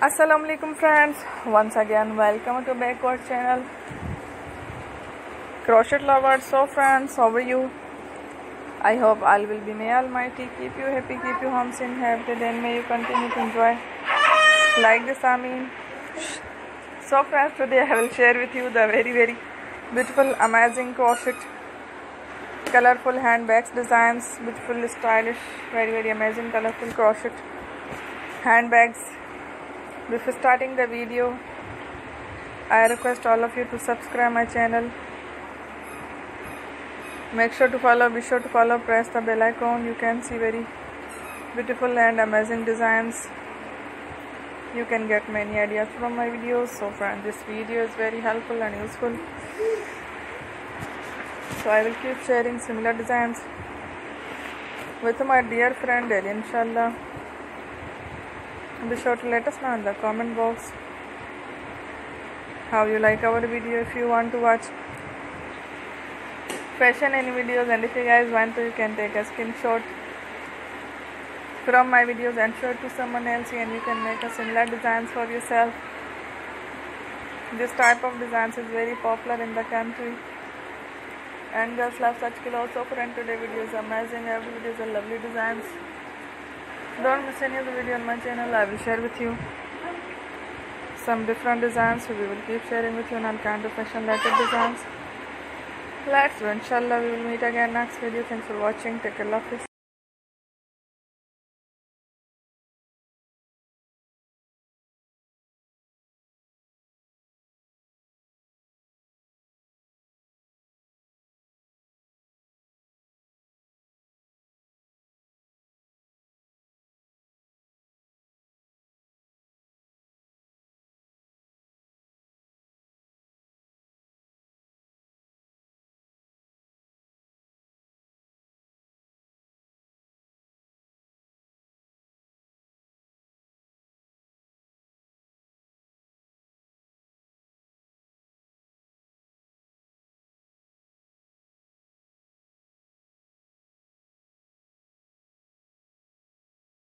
Assalamualaikum friends, once again welcome to back our channel crochet lovers. So friends, how are you? I hope all will be, may Almighty keep you happy, keep you home in health, and may you continue to enjoy like this. So friends, today I will share with you the very beautiful, amazing crochet, colorful handbags designs, beautiful, stylish, very amazing, colorful crochet handbags. Before starting the video, I request all of you to subscribe my channel. Make sure to follow, be sure to follow, press the bell icon. You can see very beautiful and amazing designs. You can get many ideas from my videos. So friends, this video is very helpful and useful. So I will keep sharing similar designs with my dear friend daily, inshallah. Be sure to let us know in the comment box how you like our video. If you want to watch fashion any videos, and if you guys want to, you can take a screenshot from my videos and show it to someone else, and you can make a similar designs for yourself. This type of designs is very popular in the country, and girls love such clothes. So friend, today video is amazing. Every video is a lovely designs. Don't miss any of the video on my channel. I will share with you some different designs, so we will keep sharing with you on all kind of fashion related designs. Let's go, inshallah. We will meet again next video. Thanks for watching. Take care. Love.